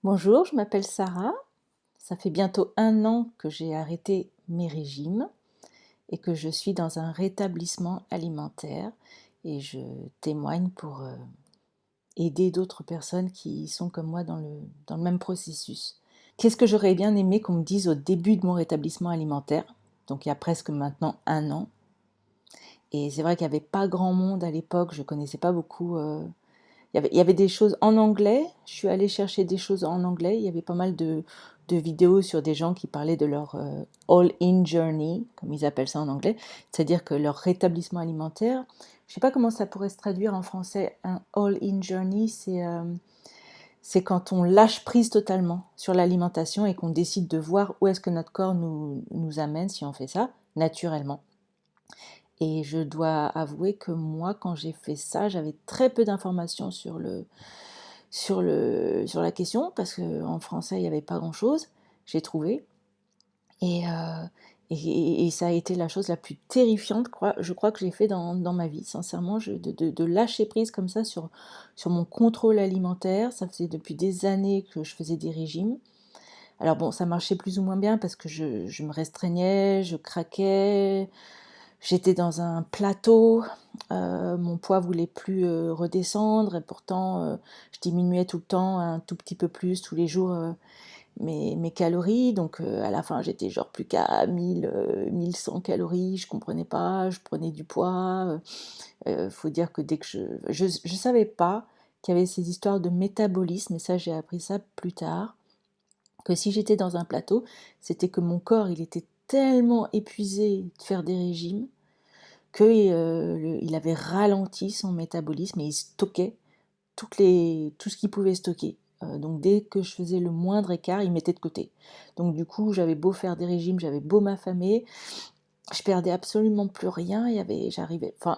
Bonjour, je m'appelle Sarah. Ça fait bientôt 1 an que j'ai arrêté mes régimes et que je suis dans un rétablissement alimentaire et je témoigne pour aider d'autres personnes qui sont comme moi dans le même processus. Qu'est-ce que j'aurais bien aimé qu'on me dise au début de mon rétablissement alimentaire, donc il y a presque maintenant 1 an. Et c'est vrai qu'il n'y avait pas grand monde à l'époque, je ne connaissais pas beaucoup. Il y avait des choses en anglais. Je suis allée chercher des choses en anglais. Il y avait pas mal de vidéos sur des gens qui parlaient de leur all-in journey, comme ils appellent ça en anglais, c'est-à-dire que leur rétablissement alimentaire. Je ne sais pas comment ça pourrait se traduire en français. Un all-in journey, c'est quand on lâche prise totalement sur l'alimentation et qu'on décide de voir où est-ce que notre corps nous amène si on fait ça naturellement. Et je dois avouer que moi, quand j'ai fait ça, j'avais très peu d'informations sur la question, parce qu'en français, il n'y avait pas grand-chose, j'ai trouvé. Et, euh, et ça a été la chose la plus terrifiante, je crois que j'ai fait dans ma vie, sincèrement, de lâcher prise comme ça sur mon contrôle alimentaire. Ça faisait depuis des années que je faisais des régimes. Alors bon, ça marchait plus ou moins bien parce que je me restreignais, je craquais, j'étais dans un plateau, mon poids voulait plus redescendre et pourtant je diminuais tout le temps un tout petit peu plus tous les jours mes calories. Donc à la fin j'étais genre plus qu'à 1100 calories, je comprenais pas, je prenais du poids. Faut dire que dès que je savais pas qu'il y avait ces histoires de métabolisme, et ça j'ai appris ça plus tard, que si j'étais dans un plateau, c'était que mon corps il était tellement épuisé de faire des régimes qu'il avait ralenti son métabolisme et il stockait tout ce qu'il pouvait stocker. Donc dès que je faisais le moindre écart, il mettait de côté. Donc du coup, j'avais beau faire des régimes, j'avais beau m'affamer, je perdais absolument plus rien.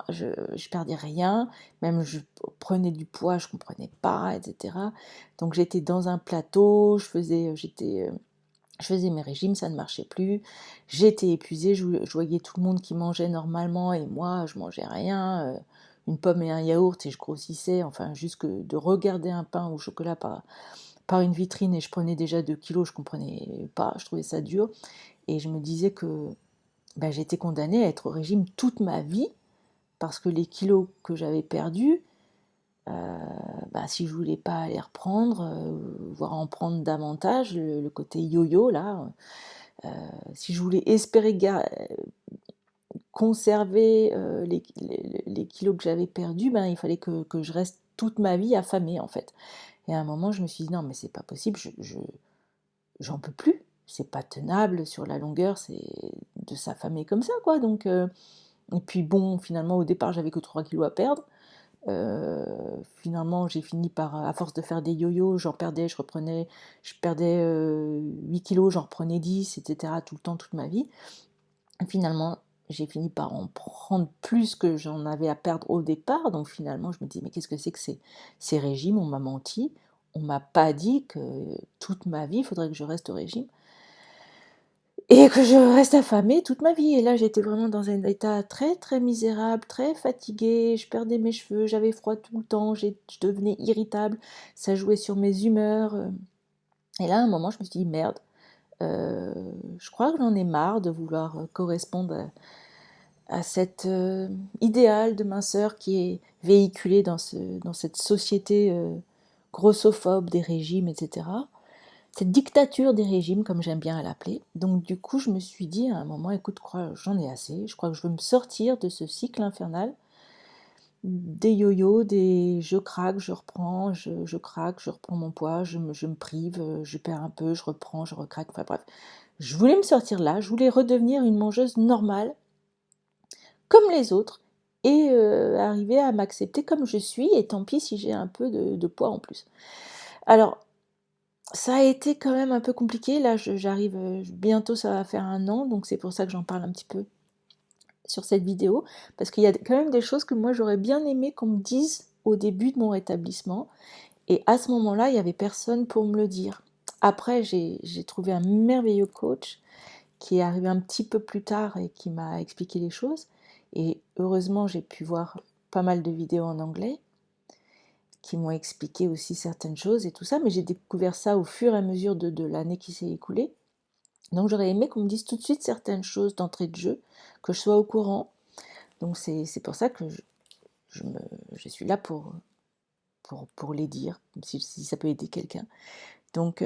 Je perdais rien, même je prenais du poids, je comprenais pas, etc. Donc j'étais dans un plateau, je faisais mes régimes, ça ne marchait plus. J'étais épuisée, je voyais tout le monde qui mangeait normalement et moi, je mangeais rien. Une pomme et un yaourt et je grossissais. Enfin, juste que de regarder un pain au chocolat par une vitrine et je prenais déjà 2 kilos, je comprenais pas, je trouvais ça dur. Et je me disais que j'étais condamnée à être au régime toute ma vie parce que les kilos que j'avais perdus, si je voulais pas les reprendre, voire en prendre davantage, le côté yo-yo là, si je voulais espérer conserver les kilos que j'avais perdus, il fallait que je reste toute ma vie affamée en fait. Et à un moment, je me suis dit non, mais c'est pas possible, j'en peux plus, c'est pas tenable sur la longueur, c'est de s'affamer comme ça quoi. Donc, et puis bon, finalement, au départ, j'avais que 3 kilos à perdre. Finalement, j'ai fini par, à force de faire des yo-yo, j'en perdais, je perdais 8 kilos, j'en reprenais 10, etc. tout le temps, toute ma vie. Finalement, j'ai fini par en prendre plus que j'en avais à perdre au départ. Donc finalement, je me dis, mais qu'est-ce que c'est que ces régimes? On m'a menti. On m'a pas dit que toute ma vie, il faudrait que je reste au régime. Et que je reste affamée toute ma vie. Et là, j'étais vraiment dans un état très, très misérable, très fatiguée. Je perdais mes cheveux, j'avais froid tout le temps, je devenais irritable. Ça jouait sur mes humeurs. Et là, à un moment, je me suis dit, merde, euh, je crois que j'en ai marre de vouloir correspondre à cet idéal de minceur qui est véhiculé dans cette société grossophobe des régimes, etc. Cette dictature des régimes, comme j'aime bien l'appeler. Donc du coup, je me suis dit à un moment, écoute, j'en ai assez, je crois que je veux me sortir de ce cycle infernal des yo-yo, des je craque, je reprends, je craque, je reprends mon poids, je me prive, je perds un peu, je reprends, je recraque, enfin bref. Je voulais me sortir là, je voulais redevenir une mangeuse normale, comme les autres, et arriver à m'accepter comme je suis, et tant pis si j'ai un peu de poids en plus. Alors, ça a été quand même un peu compliqué, là j'arrive, bientôt ça va faire 1 an, donc c'est pour ça que j'en parle un petit peu sur cette vidéo, parce qu'il y a quand même des choses que moi j'aurais bien aimé qu'on me dise au début de mon rétablissement, et à ce moment-là, il n'y avait personne pour me le dire. Après, j'ai trouvé un merveilleux coach qui est arrivé un petit peu plus tard et qui m'a expliqué les choses, et heureusement j'ai pu voir pas mal de vidéos en anglais, qui m'ont expliqué aussi certaines choses et tout ça, mais j'ai découvert ça au fur et à mesure de l'année qui s'est écoulée. Donc j'aurais aimé qu'on me dise tout de suite certaines choses d'entrée de jeu, que je sois au courant. Donc c'est pour ça que je suis là pour les dire, si ça peut aider quelqu'un. Donc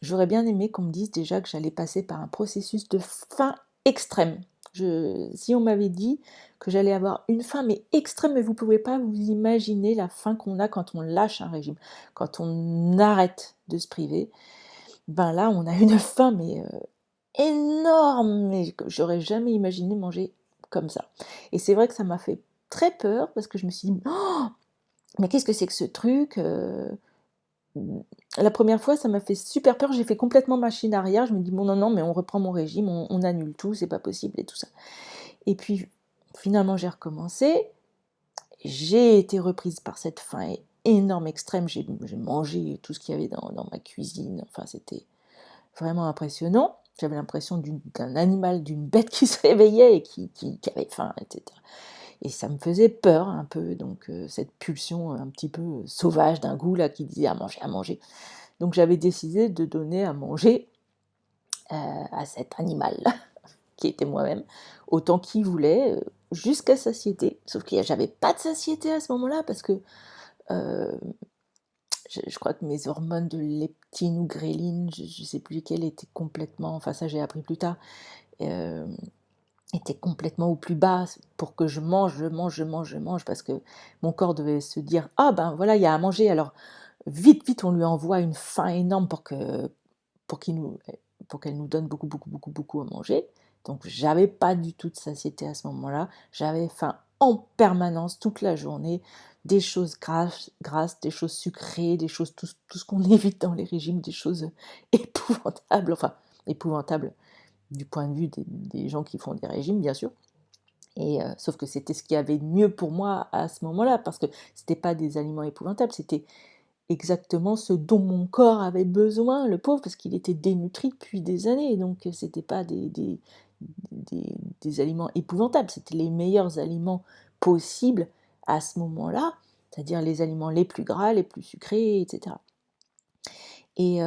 j'aurais bien aimé qu'on me dise déjà que j'allais passer par un processus de faim extrême. Si on m'avait dit que j'allais avoir une faim mais extrême, mais vous ne pouvez pas vous imaginer la faim qu'on a quand on lâche un régime, quand on arrête de se priver, ben là on a une faim mais énorme, mais j'aurais jamais imaginé manger comme ça. Et c'est vrai que ça m'a fait très peur parce que je me suis dit, oh, mais qu'est-ce que c'est que ce truc La première fois, ça m'a fait super peur, j'ai fait complètement machine arrière, je me dis, bon non, non, mais on reprend mon régime, on annule tout, c'est pas possible et tout ça. Et puis, finalement, j'ai recommencé, j'ai été reprise par cette faim énorme, extrême, j'ai mangé tout ce qu'il y avait dans ma cuisine, enfin, c'était vraiment impressionnant. J'avais l'impression d'un animal, d'une bête qui se réveillait et qui avait faim, etc. Et ça me faisait peur un peu, donc cette pulsion un petit peu sauvage d'un goût là qui disait à manger, à manger. Donc j'avais décidé de donner à manger à cet animal qui était moi-même, autant qu'il voulait, jusqu'à satiété. Sauf que j'avais pas de satiété à ce moment-là parce que euh, je crois que mes hormones de leptine ou gréline, je ne sais plus lesquelles, étaient complètement, enfin ça j'ai appris plus tard, euh, étaient complètement au plus bas pour que je mange, parce que mon corps devait se dire, ah ben voilà, il y a à manger, alors vite, vite, on lui envoie une faim énorme pour qu'il nous, pour qu'elle nous donne beaucoup, beaucoup, beaucoup, beaucoup à manger. Donc j'avais pas du tout de satiété à ce moment-là, j'avais faim en permanence toute la journée, des choses grasses, des choses sucrées, des choses, tout ce qu'on évite dans les régimes, des choses épouvantables, enfin épouvantables du point de vue des gens qui font des régimes, bien sûr. Et sauf que c'était ce qu'il y avait de mieux pour moi à ce moment-là, parce que c'était pas des aliments épouvantables, c'était exactement ce dont mon corps avait besoin, le pauvre, parce qu'il était dénutri depuis des années. Donc c'était pas des aliments épouvantables, c'était les meilleurs aliments possibles à ce moment-là, c'est-à-dire les aliments les plus gras, les plus sucrés, etc. Et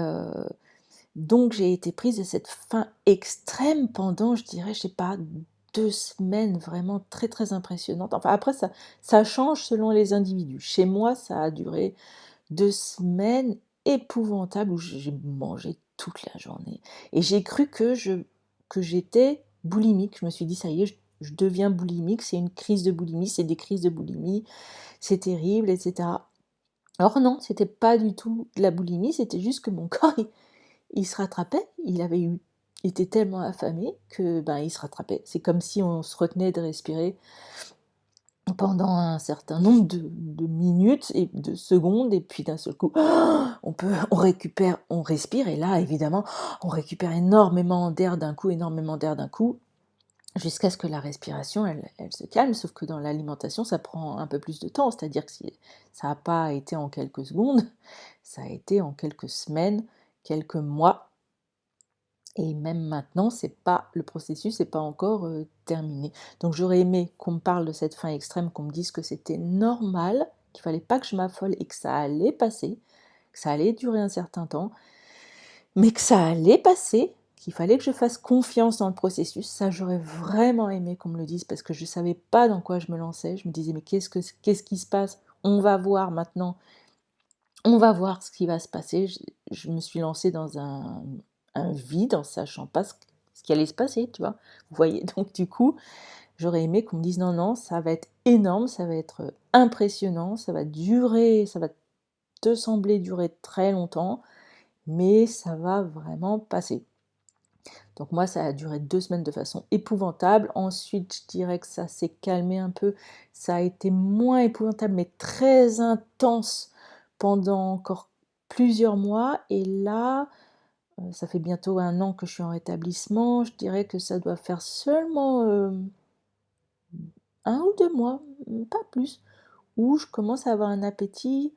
donc j'ai été prise de cette faim extrême pendant, je dirais, je sais pas, 2 semaines vraiment très très impressionnantes. Enfin après ça change selon les individus. Chez moi ça a duré 2 semaines épouvantables où j'ai mangé toute la journée. Et j'ai cru que j'étais boulimique. Je me suis dit, ça y est, je deviens boulimique, c'est une crise de boulimie, c'est des crises de boulimie, c'est terrible, etc. Or non, c'était pas du tout de la boulimie, c'était juste que mon corps, il se rattrapait, il était tellement affamé que ben il se rattrapait. C'est comme si on se retenait de respirer pendant un certain nombre de minutes et de secondes, et puis d'un seul coup, on récupère, on respire, et là, évidemment, on récupère énormément d'air d'un coup, jusqu'à ce que la respiration, elle se calme, sauf que dans l'alimentation, ça prend un peu plus de temps, c'est-à-dire que ça n'a pas été en quelques secondes, ça a été en quelques semaines, quelques mois, et même maintenant, le processus n'est pas encore terminé. Donc j'aurais aimé qu'on me parle de cette faim extrême, qu'on me dise que c'était normal, qu'il fallait pas que je m'affole et que ça allait passer, que ça allait durer un certain temps, mais que ça allait passer, qu'il fallait que je fasse confiance dans le processus. Ça, j'aurais vraiment aimé qu'on me le dise parce que je ne savais pas dans quoi je me lançais. Je me disais, mais qu'est-ce qui se passe? On va voir maintenant. On va voir ce qui va se passer. Je me suis lancée dans un vide en sachant pas ce qui allait se passer, tu vois. Vous voyez, donc du coup, j'aurais aimé qu'on me dise non, non, ça va être énorme, ça va être impressionnant, ça va durer, ça va te sembler durer très longtemps, mais ça va vraiment passer. Donc moi, ça a duré 2 semaines de façon épouvantable. Ensuite, je dirais que ça s'est calmé un peu. Ça a été moins épouvantable, mais très intense pendant encore plusieurs mois. Et là, ça fait bientôt 1 an que je suis en rétablissement. Je dirais que ça doit faire seulement 1 ou 2 mois, pas plus, où je commence à avoir un appétit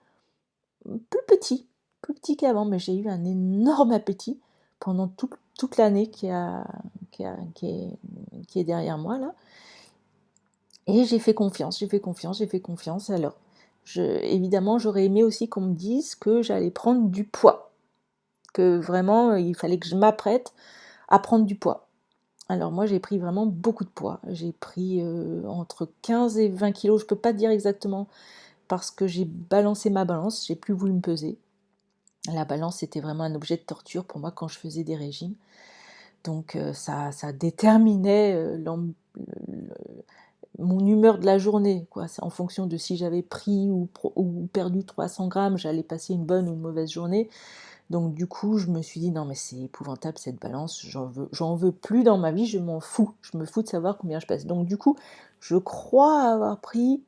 plus petit, plus petit qu'avant. Mais j'ai eu un énorme appétit pendant toute l'année qui est derrière moi là. Et j'ai fait confiance. Alors, Évidemment, j'aurais aimé aussi qu'on me dise que j'allais prendre du poids, que vraiment, il fallait que je m'apprête à prendre du poids. Alors moi, j'ai pris vraiment beaucoup de poids. J'ai pris entre 15 et 20 kilos, je peux pas te dire exactement, parce que j'ai balancé ma balance, j'ai plus voulu me peser. La balance, c'était vraiment un objet de torture pour moi quand je faisais des régimes. Donc ça déterminait mon humeur de la journée, quoi. En fonction de si j'avais pris ou perdu 300 grammes, j'allais passer une bonne ou une mauvaise journée. Donc du coup, je me suis dit, non mais c'est épouvantable cette balance, j'en veux plus dans ma vie, je m'en fous. Je me fous de savoir combien je pèse. Donc du coup, je crois avoir pris,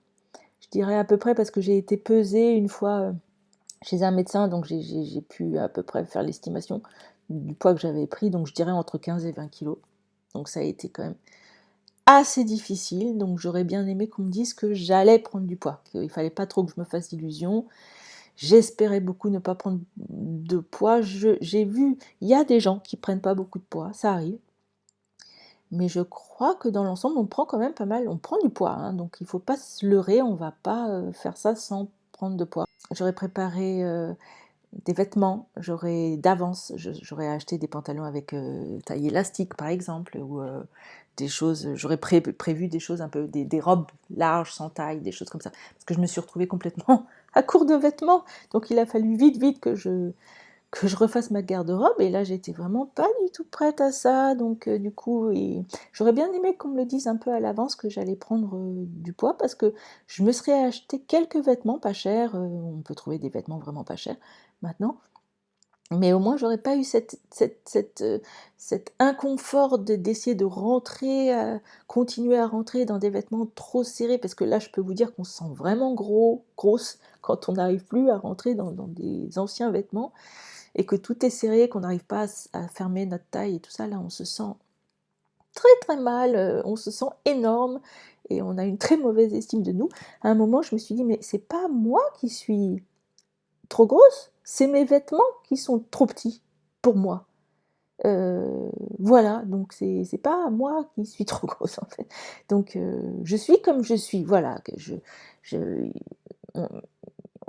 je dirais à peu près, parce que j'ai été pesée une fois chez un médecin, donc j'ai pu à peu près faire l'estimation du poids que j'avais pris, donc je dirais entre 15 et 20 kilos. Donc ça a été quand même assez difficile, donc j'aurais bien aimé qu'on me dise que j'allais prendre du poids, qu'il ne fallait pas trop que je me fasse d'illusions. J'espérais beaucoup ne pas prendre de poids. J'ai vu, il y a des gens qui prennent pas beaucoup de poids, ça arrive. Mais je crois que dans l'ensemble, on prend quand même pas mal, on prend du poids, hein, donc il ne faut pas se leurrer, on ne va pas faire ça sans prendre de poids. J'aurais préparé des vêtements, j'aurais acheté des pantalons avec taille élastique par exemple, ou des choses, j'aurais prévu des choses un peu, des robes larges sans taille, des choses comme ça, parce que je me suis retrouvée complètement à court de vêtements, donc il a fallu vite que je refasse ma garde-robe, et là j'étais vraiment pas du tout prête à ça, donc du coup, j'aurais bien aimé qu'on me le dise un peu à l'avance que j'allais prendre du poids, parce que je me serais acheté quelques vêtements pas chers, on peut trouver des vêtements vraiment pas chers maintenant, mais au moins j'aurais pas eu cet inconfort d'essayer de rentrer, continuer à rentrer dans des vêtements trop serrés, parce que là je peux vous dire qu'on se sent vraiment grosse quand on n'arrive plus à rentrer dans des anciens vêtements, et que tout est serré, qu'on n'arrive pas à fermer notre taille et tout ça, là on se sent très mal, on se sent énorme, et on a une très mauvaise estime de nous. À un moment je me suis dit, mais c'est pas moi qui suis trop grosse, c'est mes vêtements qui sont trop petits pour moi. Voilà, donc c'est pas moi qui suis trop grosse en fait. Donc je suis comme je suis, voilà. Je, on-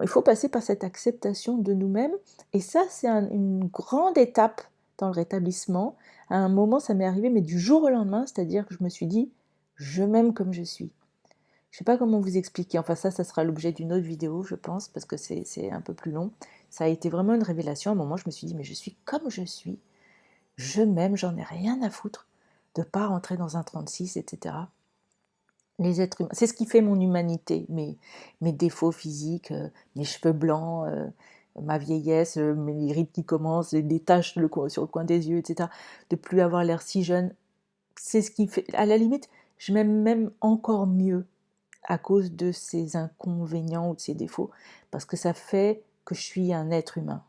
il faut passer par cette acceptation de nous-mêmes, et ça c'est une grande étape dans le rétablissement. À un moment ça m'est arrivé, mais du jour au lendemain, c'est-à-dire que je me suis dit, je m'aime comme je suis. Je sais pas comment vous expliquer, enfin ça sera l'objet d'une autre vidéo je pense, parce que c'est un peu plus long. Ça a été vraiment une révélation, à un moment je me suis dit, mais je suis comme je suis, je m'aime, j'en ai rien à foutre de pas rentrer dans un 36, etc. Les êtres humains, c'est ce qui fait mon humanité, mes défauts physiques, mes cheveux blancs, ma vieillesse, mes rides qui commencent, des taches sur le coin des yeux, etc. De plus avoir l'air si jeune, c'est ce qui fait, à la limite, je m'aime même encore mieux à cause de ces inconvénients ou de ces défauts, parce que ça fait que je suis un être humain.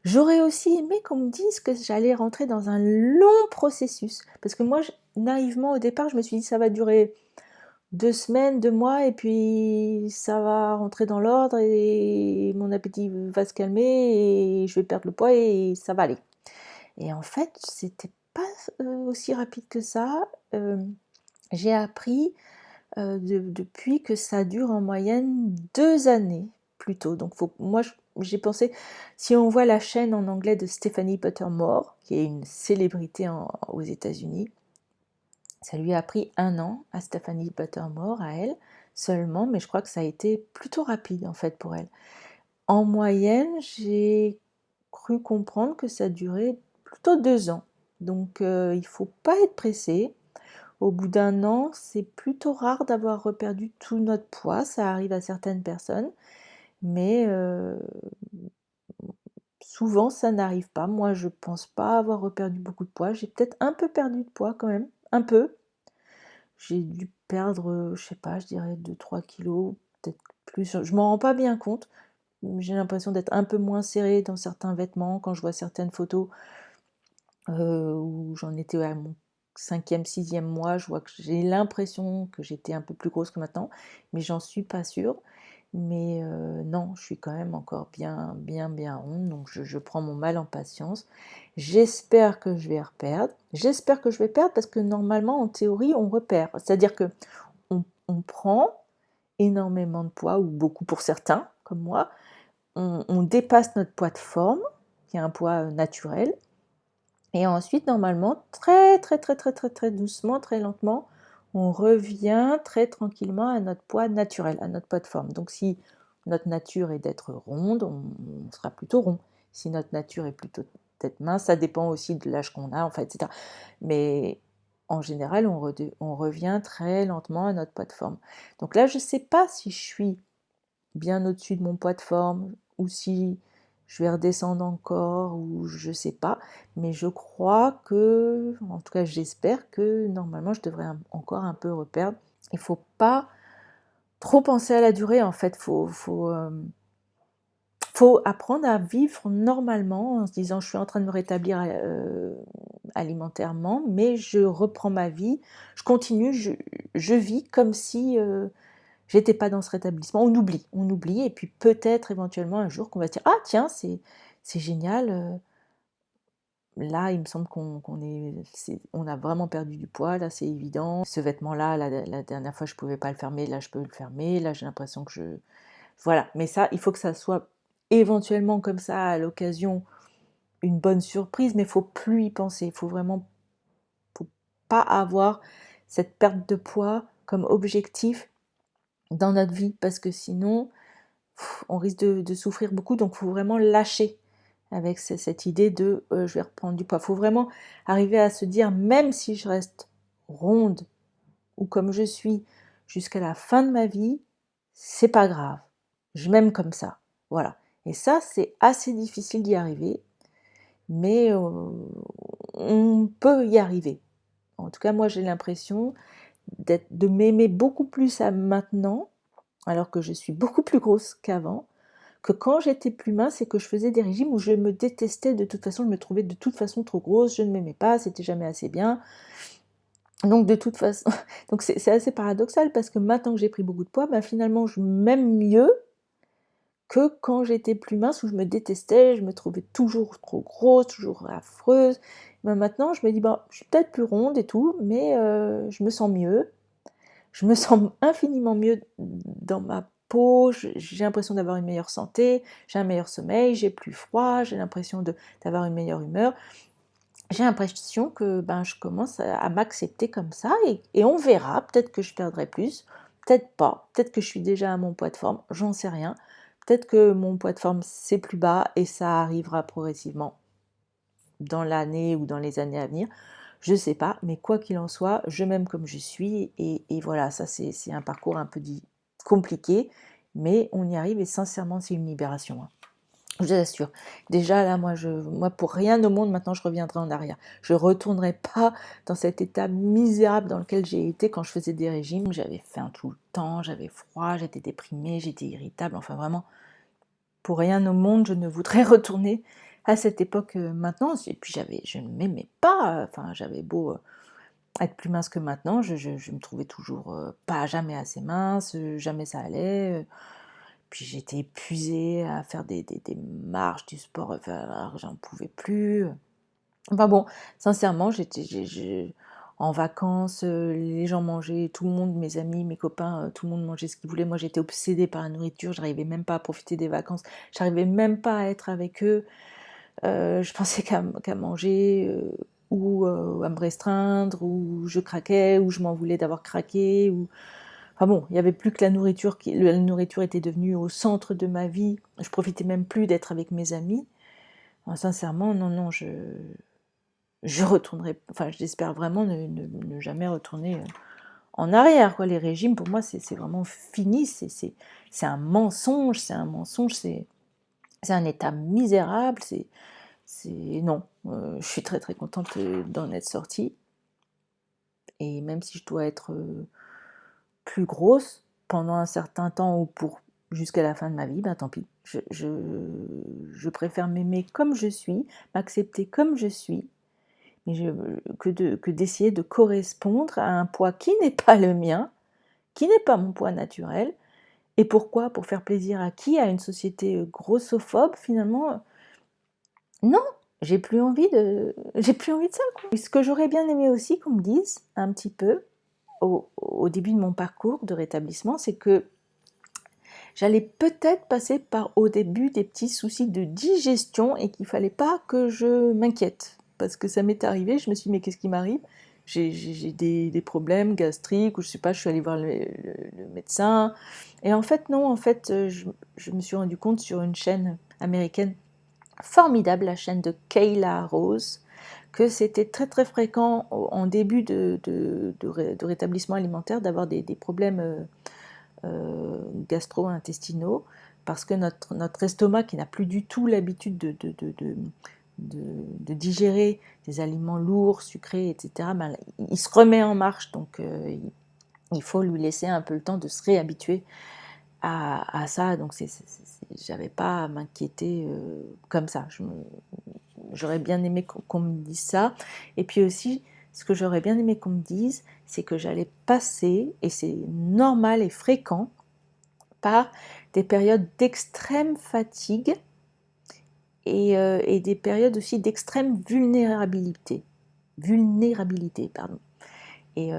J'aurais aussi aimé qu'on me dise que j'allais rentrer dans un long processus, parce que moi, naïvement, au départ, je me suis dit ça va durer 2 semaines, 2 mois, et puis ça va rentrer dans l'ordre, et mon appétit va se calmer, et je vais perdre le poids, et ça va aller. Et en fait, c'était pas aussi rapide que ça. J'ai appris depuis que ça dure en moyenne 2 années plutôt. Donc moi j'ai pensé, si on voit la chaîne en anglais de Stephanie Buttermore, qui est une célébrité aux États-Unis, ça lui a pris 1 an à Stephanie Buttermore, à elle seulement, mais je crois que ça a été plutôt rapide en fait pour elle. En moyenne, j'ai cru comprendre que ça durait plutôt 2 ans. Donc il ne faut pas être pressé. Au bout d'1 an, c'est plutôt rare d'avoir reperdu tout notre poids, ça arrive à certaines personnes, mais souvent ça n'arrive pas. Moi, je pense pas avoir reperdu beaucoup de poids, j'ai peut-être un peu perdu de poids quand même, un peu. J'ai dû perdre, je sais pas, je dirais 2-3 kilos, peut-être plus, je m'en rends pas bien compte. J'ai l'impression d'être un peu moins serrée dans certains vêtements quand je vois certaines photos où j'en étais à mon 5e, 6e mois, je vois que j'ai l'impression que j'étais un peu plus grosse que maintenant, mais j'en suis pas sûre. Mais non, je suis quand même encore bien ronde, donc je prends mon mal en patience. J'espère que je vais reperdre. J'espère que je vais perdre, parce que normalement, en théorie, on repère. C'est-à-dire que on prend, énormément de poids, ou beaucoup pour certains, comme moi, on dépasse notre poids de forme, qui est un poids naturel, et ensuite, normalement, très très très très très très doucement, très lentement, on revient très tranquillement à notre poids naturel, à notre poids de forme. Donc si notre nature est d'être ronde, on sera plutôt rond. Si notre nature est plutôt d'être mince, ça dépend aussi de l'âge qu'on a, enfin, etc. Mais en général, on revient très lentement à notre poids de forme. Donc là, je ne sais pas si je suis bien au-dessus de mon poids de forme, ou si je vais redescendre encore, ou je sais pas, mais je crois que, en tout cas j'espère que normalement je devrais encore un peu reperdre. Il faut pas trop penser à la durée en fait, faut apprendre à vivre normalement en se disant je suis en train de me rétablir alimentairement, mais je reprends ma vie, je continue, je vis comme si j'étais pas dans ce rétablissement. On oublie, et puis peut-être éventuellement un jour qu'on va se dire ah tiens c'est génial, là il me semble on a vraiment perdu du poids, là c'est évident. Ce vêtement-là, la dernière fois je pouvais pas le fermer, là je peux le fermer, là j'ai l'impression que voilà. Mais ça, il faut que ça soit éventuellement comme ça à l'occasion une bonne surprise, mais il faut plus y penser. Faut pas avoir cette perte de poids comme objectif dans notre vie, parce que sinon on risque de souffrir beaucoup. Donc il faut vraiment lâcher avec cette idée de je vais reprendre du poids. Il faut vraiment arriver à se dire, même si je reste ronde ou comme je suis jusqu'à la fin de ma vie, c'est pas grave, je m'aime comme ça, voilà. Et ça, c'est assez difficile d'y arriver, mais on peut y arriver. En tout cas, moi j'ai l'impression de m'aimer beaucoup plus à maintenant, alors que je suis beaucoup plus grosse qu'avant, que quand j'étais plus mince et que je faisais des régimes où je me détestais de toute façon, je me trouvais de toute façon trop grosse, je ne m'aimais pas, c'était jamais assez bien. Donc de toute façon, donc c'est assez paradoxal, parce que maintenant que j'ai pris beaucoup de poids, ben finalement je m'aime mieux que quand j'étais plus mince, où je me détestais, je me trouvais toujours trop grosse, toujours affreuse. Ben maintenant je me dis, je suis peut-être plus ronde et tout, mais je me sens mieux. Je me sens infiniment mieux dans ma peau, j'ai l'impression d'avoir une meilleure santé, j'ai un meilleur sommeil, j'ai plus froid, j'ai l'impression d'avoir une meilleure humeur. J'ai l'impression que je commence à m'accepter comme ça, et on verra, peut-être que je perdrai plus, peut-être pas, peut-être que je suis déjà à mon poids de forme, j'en sais rien. Peut-être que mon poids de forme c'est plus bas et ça arrivera progressivement dans l'année ou dans les années à venir. Je sais pas, mais quoi qu'il en soit, je m'aime comme je suis, et voilà, ça c'est un parcours un peu compliqué, mais on y arrive, et sincèrement c'est une libération, hein. Je vous assure. Déjà là, moi pour rien au monde maintenant je reviendrai en arrière. Je retournerai pas dans cet état misérable dans lequel j'ai été quand je faisais des régimes. J'avais faim tout le temps, j'avais froid, j'étais déprimée, j'étais irritable, enfin vraiment, pour rien au monde je ne voudrais retourner à cette époque maintenant. Et puis je ne m'aimais pas, enfin j'avais beau être plus mince que maintenant, je me trouvais toujours pas jamais assez mince, jamais ça allait. Puis j'étais épuisée à faire des marches, du sport, enfin, j'en pouvais plus. Enfin bon, sincèrement, en vacances, les gens mangeaient, tout le monde, mes amis, mes copains, tout le monde mangeait ce qu'il voulait. Moi, j'étais obsédée par la nourriture, j'arrivais même pas à profiter des vacances, j'arrivais même pas à être avec eux. Je pensais qu'à manger, ou à me restreindre, ou je craquais, ou je m'en voulais d'avoir craqué, ou... Enfin bon, il n'y avait plus que la nourriture, la nourriture était devenue au centre de ma vie, je profitais même plus d'être avec mes amis. Enfin, sincèrement, non, je retournerai, enfin j'espère vraiment ne jamais retourner en arrière, quoi. Les régimes, pour moi, c'est vraiment fini, c'est un mensonge, c'est un état misérable, non, je suis très très contente d'en être sortie, et même si je dois être plus grosse pendant un certain temps, ou pour jusqu'à la fin de ma vie, tant pis. Je préfère m'aimer comme je suis, m'accepter comme je suis, mais que d'essayer de correspondre à un poids qui n'est pas le mien, qui n'est pas mon poids naturel. Et pourquoi? Pour faire plaisir à qui? À une société grossophobe, finalement? Non, j'ai plus envie de ça, quoi. Et ce que j'aurais bien aimé aussi qu'on me dise un petit peu au début de mon parcours de rétablissement, c'est que j'allais peut-être passer par au début des petits soucis de digestion et qu'il fallait pas que je m'inquiète. Parce que ça m'est arrivé, je me suis dit mais qu'est-ce qui m'arrive? J'ai des problèmes gastriques ou je sais pas, je suis allée voir le médecin. Et en fait non, en fait je me suis rendu compte sur une chaîne américaine formidable, la chaîne de Kayla Rose, que c'était très très fréquent en début de rétablissement alimentaire d'avoir des problèmes gastro-intestinaux, parce que notre estomac, qui n'a plus du tout l'habitude de digérer des aliments lourds, sucrés, etc., ben, il se remet en marche, donc il faut lui laisser un peu le temps de se réhabituer à ça, donc j'avais pas à m'inquiéter comme ça. J'aurais bien aimé qu'on me dise ça. Et puis aussi, ce que j'aurais bien aimé qu'on me dise, c'est que j'allais passer, et c'est normal et fréquent, par des périodes d'extrême fatigue et des périodes aussi d'extrême vulnérabilité. Vulnérabilité, pardon. Et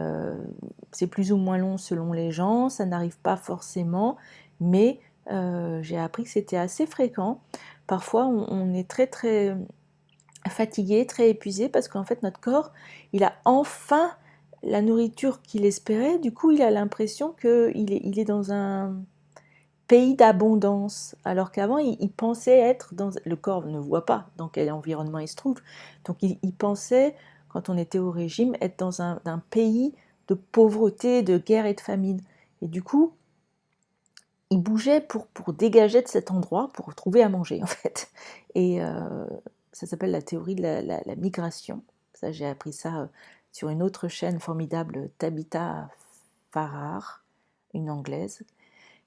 c'est plus ou moins long selon les gens, ça n'arrive pas forcément, mais j'ai appris que c'était assez fréquent. Parfois, on est très très fatigué, très épuisé, parce qu'en fait notre corps, il a enfin la nourriture qu'il espérait, du coup il a l'impression qu'il est dans un pays d'abondance, alors qu'avant il pensait être dans... Le corps ne voit pas dans quel environnement il se trouve, donc il pensait, quand on était au régime, être dans un pays de pauvreté, de guerre et de famine. Et du coup, il bougeait pour dégager de cet endroit, pour trouver à manger en fait. Et ça s'appelle la théorie de la migration. Ça, j'ai appris ça sur une autre chaîne formidable, Tabitha Farrar, une anglaise.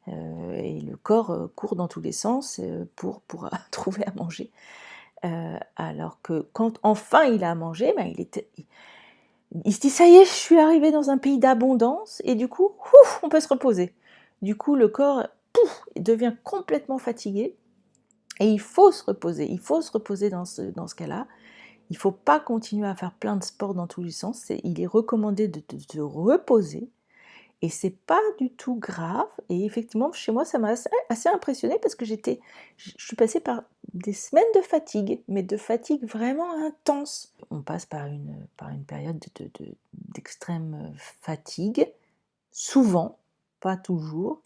Et le corps court dans tous les sens pour trouver à manger. Alors que quand enfin il a à manger, ben il se dit ça y est, je suis arrivé dans un pays d'abondance, et du coup, ouf, on peut se reposer. Du coup, le corps devient complètement fatigué, et il faut se reposer. Il faut se reposer dans ce cas-là. Il ne faut pas continuer à faire plein de sports dans tous les sens. Il est recommandé de se reposer. Et c'est pas du tout grave. Et effectivement, chez moi, ça m'a assez impressionnée, parce que je suis passée par des semaines de fatigue, mais de fatigue vraiment intense. On passe par une période d'extrême fatigue, souvent, pas toujours,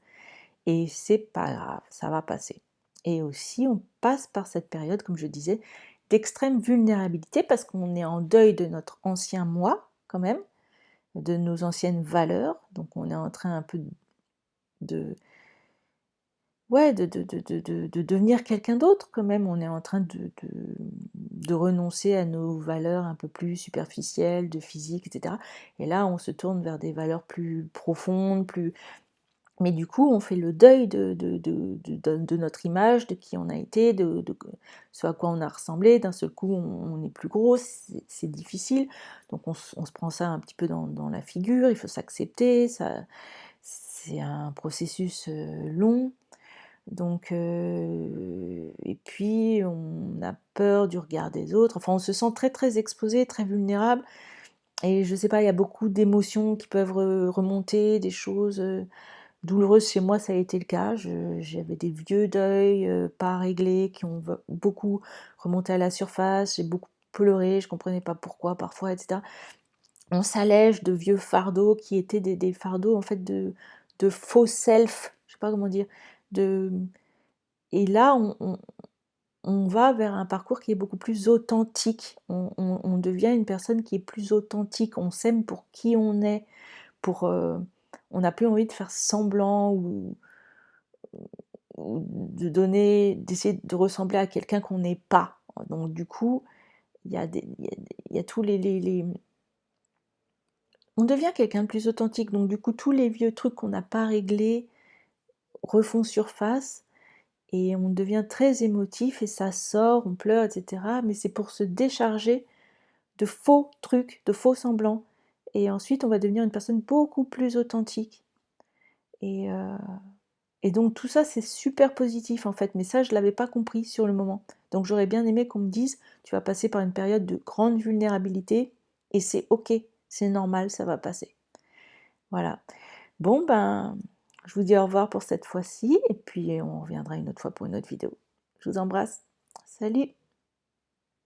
et c'est pas grave, ça va passer. Et aussi, on passe par cette période, comme je disais, d'extrême vulnérabilité, parce qu'on est en deuil de notre ancien moi, quand même, de nos anciennes valeurs, donc on est en train un peu de ouais, de devenir quelqu'un d'autre quand même, on est en train de renoncer à nos valeurs un peu plus superficielles, de physique, etc. Et là, on se tourne vers des valeurs plus profondes, plus... Mais du coup, on fait le deuil de notre image, de qui on a été, de ce à quoi on a ressemblé. D'un seul coup, on est plus gros, c'est difficile. Donc on se prend ça un petit peu dans la figure, il faut s'accepter, c'est un processus long. Donc, et puis on a peur du regard des autres. Enfin, on se sent très très exposé, très vulnérable. Et je sais pas, il y a beaucoup d'émotions qui peuvent remonter, des choses douloureuses. Chez moi, ça a été le cas. J'avais des vieux deuils pas réglés qui ont beaucoup remonté à la surface. J'ai beaucoup pleuré, je comprenais pas pourquoi parfois, etc. On s'allège de vieux fardeaux qui étaient des fardeaux en fait de faux self, je sais pas comment dire, de... Et là, on va vers un parcours qui est beaucoup plus authentique. On devient une personne qui est plus authentique. On s'aime pour qui on est. On n'a plus envie de faire semblant ou d'essayer de ressembler à quelqu'un qu'on n'est pas. Donc du coup, il y a tous on devient quelqu'un de plus authentique. Donc du coup, tous les vieux trucs qu'on n'a pas réglés refont surface. Et on devient très émotif et ça sort, on pleure, etc. Mais c'est pour se décharger de faux trucs, de faux semblants. Et ensuite, on va devenir une personne beaucoup plus authentique. Et, euh, et donc tout ça, c'est super positif en fait. Mais ça, je ne l'avais pas compris sur le moment. Donc j'aurais bien aimé qu'on me dise, tu vas passer par une période de grande vulnérabilité et c'est ok, c'est normal, ça va passer. Voilà. Bon, ben, Je vous dis au revoir pour cette fois-ci, et puis on reviendra une autre fois pour une autre vidéo. Je vous embrasse. Salut!